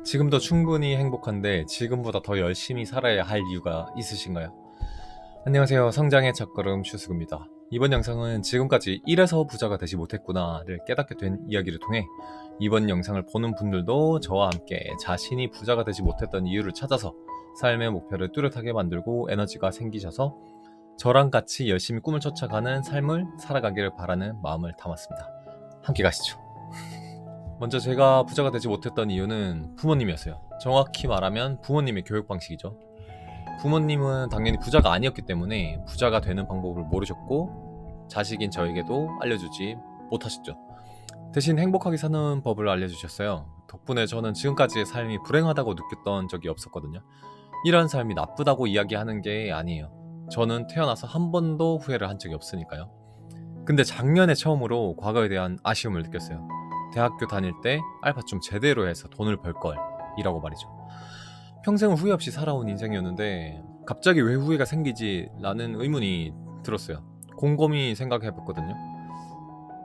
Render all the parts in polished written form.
지금도 충분히 행복한데 지금보다 더 열심히 살아야 할 이유가 있으신가요? 안녕하세요. 성장의 첫걸음 슈스구입니다. 이번 영상은 지금까지 이래서 부자가 되지 못했구나를 깨닫게 된 이야기를 통해 이번 영상을 보는 분들도 저와 함께 자신이 부자가 되지 못했던 이유를 찾아서 삶의 목표를 뚜렷하게 만들고 에너지가 생기셔서 저랑 같이 열심히 꿈을 쫓아가는 삶을 살아가기를 바라는 마음을 담았습니다. 함께 가시죠. 먼저 제가 부자가 되지 못했던 이유는 부모님이었어요. 정확히 말하면 부모님의 교육 방식이죠. 부모님은 당연히 부자가 아니었기 때문에 부자가 되는 방법을 모르셨고 자식인 저에게도 알려주지 못하셨죠. 대신 행복하게 사는 법을 알려주셨어요. 덕분에 저는 지금까지의 삶이 불행하다고 느꼈던 적이 없었거든요. 이런 삶이 나쁘다고 이야기하는 게 아니에요. 저는 태어나서 한 번도 후회를 한 적이 없으니까요. 근데 작년에 처음으로 과거에 대한 아쉬움을 느꼈어요. 대학교 다닐 때 알바 좀 제대로 해서 돈을 벌걸 이라고 말이죠. 평생을 후회 없이 살아온 인생이었는데 갑자기 왜 후회가 생기지? 라는 의문이 들었어요. 곰곰이 생각해봤거든요.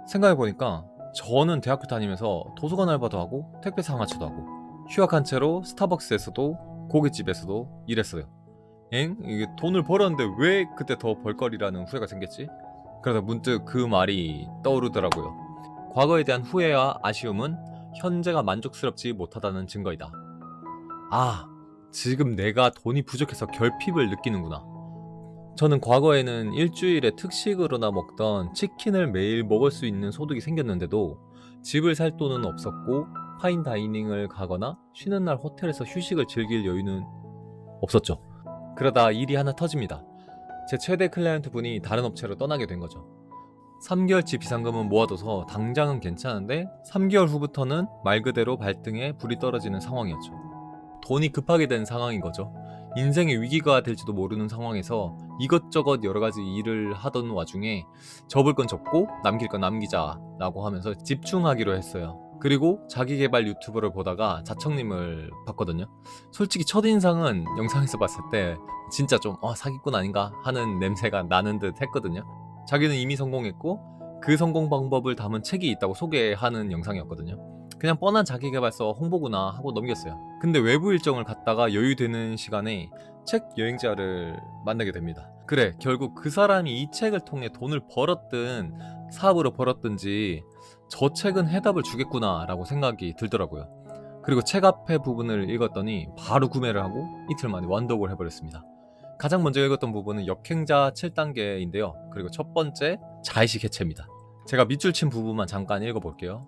생각해보니까 저는 대학교 다니면서 도서관 알바도 하고 택배 상하차도 하고 휴학한 채로 스타벅스에서도 고깃집에서도 일했어요. 이게 돈을 벌었는데 왜 그때 더 벌거리라는 후회가 생겼지? 그러다 문득 그 말이 떠오르더라고요. 과거에 대한 후회와 아쉬움은 현재가 만족스럽지 못하다는 증거이다. 아, 지금 내가 돈이 부족해서 결핍을 느끼는구나. 저는 과거에는 일주일에 특식으로나 먹던 치킨을 매일 먹을 수 있는 소득이 생겼는데도 집을 살 돈은 없었고 파인다이닝을 가거나 쉬는 날 호텔에서 휴식을 즐길 여유는 없었죠. 그러다 일이 하나 터집니다. 제 최대 클라이언트 분이 다른 업체로 떠나게 된 거죠. 3개월치 비상금은 모아둬서 당장은 괜찮은데 3개월 후부터는 말 그대로 발등에 불이 떨어지는 상황이었죠. 돈이 급하게 된 상황인 거죠. 인생의 위기가 될지도 모르는 상황에서 이것저것 여러 가지 일을 하던 와중에 접을 건 접고 남길 건 남기자라고 하면서 집중하기로 했어요. 그리고 자기계발 유튜브를 보다가 자청님을 봤거든요. 솔직히 첫인상은 영상에서 봤을 때 진짜 좀 사기꾼 아닌가 하는 냄새가 나는 듯 했거든요. 자기는 이미 성공했고 그 성공 방법을 담은 책이 있다고 소개하는 영상이었거든요. 그냥 뻔한 자기계발서 홍보구나 하고 넘겼어요. 근데 외부 일정을 갔다가 여유되는 시간에 책 여행자를 만나게 됩니다. 그래, 결국 그 사람이 이 책을 통해 돈을 벌었든 사업으로 벌었든지 저 책은 해답을 주겠구나 라고 생각이 들더라고요. 그리고 책 앞에 부분을 읽었더니 바로 구매를 하고 이틀 만에 완독을 해버렸습니다. 가장 먼저 읽었던 부분은 역행자 7단계인데요. 그리고 첫 번째, 자의식 해체입니다. 제가 밑줄 친 부분만 잠깐 읽어볼게요.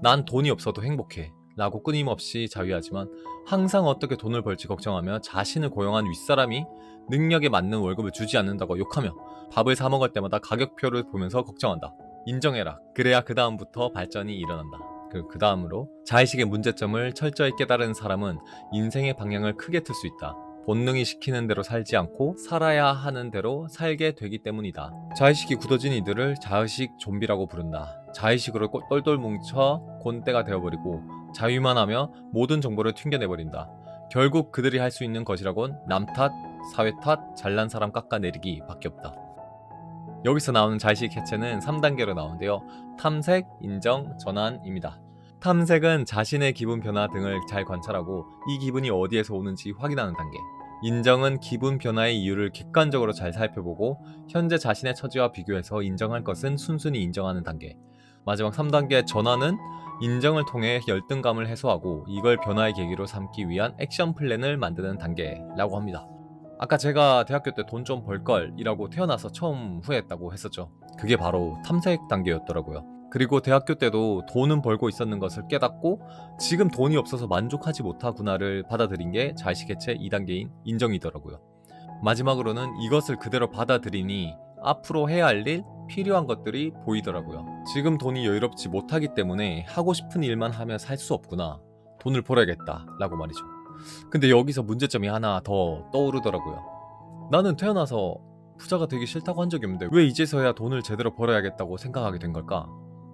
난 돈이 없어도 행복해 라고 끊임없이 자위하지만 항상 어떻게 돈을 벌지 걱정하며 자신을 고용한 윗사람이 능력에 맞는 월급을 주지 않는다고 욕하며 밥을 사 먹을 때마다 가격표를 보면서 걱정한다. 인정해라. 그래야 그 다음부터 발전이 일어난다. 그 다음으로 자의식의 문제점을 철저히 깨달은 사람은 인생의 방향을 크게 틀 수 있다. 본능이 시키는 대로 살지 않고 살아야 하는 대로 살게 되기 때문이다. 자의식이 굳어진 이들을 자의식 좀비라고 부른다. 자의식으로 똘똘 뭉쳐 곤대가 되어버리고 자위만 하며 모든 정보를 튕겨내버린다. 결국 그들이 할 수 있는 것이라곤 남 탓, 사회 탓, 잘난 사람 깎아내리기 밖에 없다. 여기서 나오는 자의식 해체는 3단계로 나오는데요. 탐색, 인정, 전환입니다. 탐색은 자신의 기분 변화 등을 잘 관찰하고 이 기분이 어디에서 오는지 확인하는 단계. 인정은 기분 변화의 이유를 객관적으로 잘 살펴보고 현재 자신의 처지와 비교해서 인정할 것은 순순히 인정하는 단계. 마지막 3단계 전환은 인정을 통해 열등감을 해소하고 이걸 변화의 계기로 삼기 위한 액션 플랜을 만드는 단계라고 합니다. 아까 제가 대학교 때 돈 좀 벌걸 이라고 태어나서 처음 후회했다고 했었죠. 그게 바로 탐색 단계였더라고요. 그리고 대학교 때도 돈은 벌고 있었는 것을 깨닫고 지금 돈이 없어서 만족하지 못하구나를 받아들인 게 자의식 해체 2단계인 인정이더라고요. 마지막으로는 이것을 그대로 받아들이니 앞으로 해야 할 일, 필요한 것들이 보이더라고요. 지금 돈이 여유롭지 못하기 때문에 하고 싶은 일만 하며 살 수 없구나. 돈을 벌어야겠다 라고 말이죠. 근데 여기서 문제점이 하나 더 떠오르더라고요. 나는 태어나서 부자가 되기 싫다고 한 적이 없는데 왜 이제서야 돈을 제대로 벌어야겠다고 생각하게 된 걸까?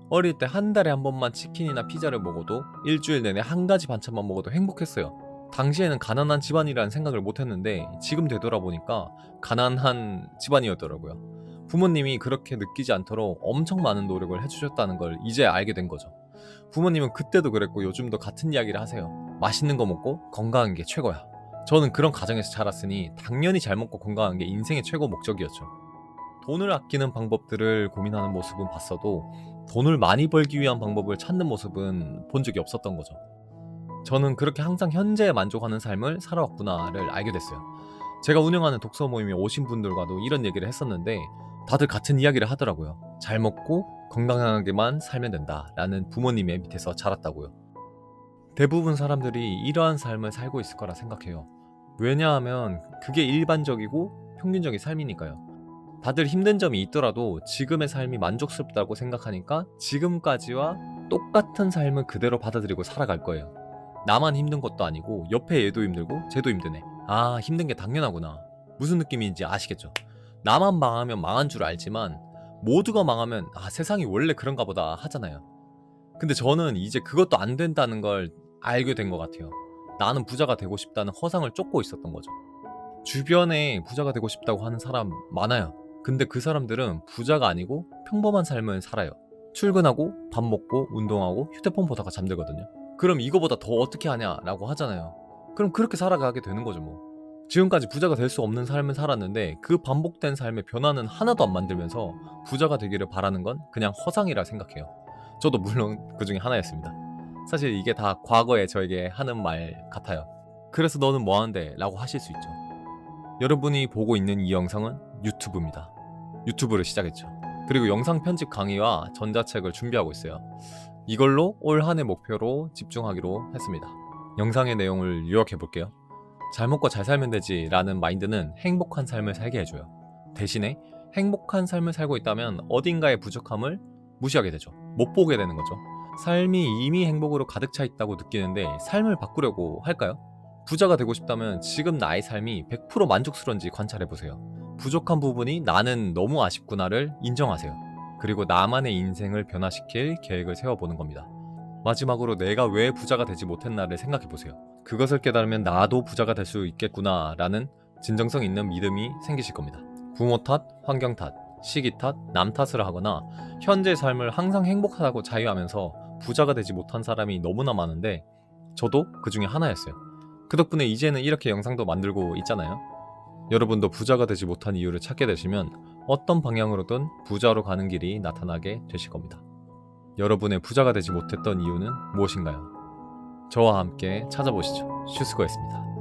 어릴 때 한 달에 한 번만 치킨이나 피자를 먹어도 일주일 내내 한 가지 반찬만 먹어도 행복했어요. 당시에는 가난한 집안이라는 생각을 못했는데 지금 되돌아보니까 가난한 집안이었더라고요. 부모님이 그렇게 느끼지 않도록 엄청 많은 노력을 해주셨다는 걸 이제 알게 된 거죠. 부모님은 그때도 그랬고 요즘도 같은 이야기를 하세요. 맛있는 거 먹고 건강한 게 최고야. 저는 그런 가정에서 자랐으니 당연히 잘 먹고 건강한 게 인생의 최고 목적이었죠. 돈을 아끼는 방법들을 고민하는 모습은 봤어도 돈을 많이 벌기 위한 방법을 찾는 모습은 본 적이 없었던 거죠. 저는 그렇게 항상 현재에 만족하는 삶을 살아왔구나를 알게 됐어요. 제가 운영하는 독서 모임에 오신 분들과도 이런 얘기를 했었는데 다들 같은 이야기를 하더라고요. 잘 먹고 건강하게만 살면 된다라는 부모님의 밑에서 자랐다고요. 대부분 사람들이 이러한 삶을 살고 있을 거라 생각해요. 왜냐하면 그게 일반적이고 평균적인 삶이니까요. 다들 힘든 점이 있더라도 지금의 삶이 만족스럽다고 생각하니까 지금까지와 똑같은 삶을 그대로 받아들이고 살아갈 거예요. 나만 힘든 것도 아니고 옆에 얘도 힘들고 쟤도 힘드네. 아, 힘든 게 당연하구나. 무슨 느낌인지 아시겠죠? 나만 망하면 망한 줄 알지만 모두가 망하면 아, 세상이 원래 그런가 보다 하잖아요. 근데 저는 이제 그것도 안 된다는 걸 알게 된 것 같아요. 나는 부자가 되고 싶다는 허상을 쫓고 있었던 거죠. 주변에 부자가 되고 싶다고 하는 사람 많아요. 근데 그 사람들은 부자가 아니고 평범한 삶을 살아요. 출근하고 밥 먹고 운동하고 휴대폰 보다가 잠들거든요. 그럼 이거보다 더 어떻게 하냐라고 하잖아요. 그럼 그렇게 살아가게 되는 거죠 뭐. 지금까지 부자가 될 수 없는 삶을 살았는데 그 반복된 삶의 변화는 하나도 안 만들면서 부자가 되기를 바라는 건 그냥 허상이라 생각해요. 저도 물론 그 중에 하나였습니다. 사실 이게 다 과거에 저에게 하는 말 같아요. 그래서 너는 뭐 하는데? 라고 하실 수 있죠. 여러분이 보고 있는 이 영상은 유튜브입니다. 유튜브를 시작했죠. 그리고 영상 편집 강의와 전자책을 준비하고 있어요. 이걸로 올 한 해 목표로 집중하기로 했습니다. 영상의 내용을 요약해 볼게요. 잘 먹고 잘 살면 되지 라는 마인드는 행복한 삶을 살게 해줘요. 대신에 행복한 삶을 살고 있다면 어딘가의 부족함을 무시하게 되죠. 못 보게 되는 거죠. 삶이 이미 행복으로 가득 차 있다고 느끼는데 삶을 바꾸려고 할까요? 부자가 되고 싶다면 지금 나의 삶이 100% 만족스러운지 관찰해보세요. 부족한 부분이 나는 너무 아쉽구나를 인정하세요. 그리고 나만의 인생을 변화시킬 계획을 세워보는 겁니다. 마지막으로 내가 왜 부자가 되지 못했나를 생각해보세요. 그것을 깨달으면 나도 부자가 될 수 있겠구나 라는 진정성 있는 믿음이 생기실 겁니다. 부모 탓, 환경 탓, 시기 탓, 남 탓을 하거나 현재 삶을 항상 행복하다고 자유하면서 부자가 되지 못한 사람이 너무나 많은데 저도 그 중에 하나였어요. 그 덕분에 이제는 이렇게 영상도 만들고 있잖아요. 여러분도 부자가 되지 못한 이유를 찾게 되시면 어떤 방향으로든 부자로 가는 길이 나타나게 되실 겁니다. 여러분의 부자가 되지 못했던 이유는 무엇인가요? 저와 함께 찾아보시죠. 슈스거였습니다.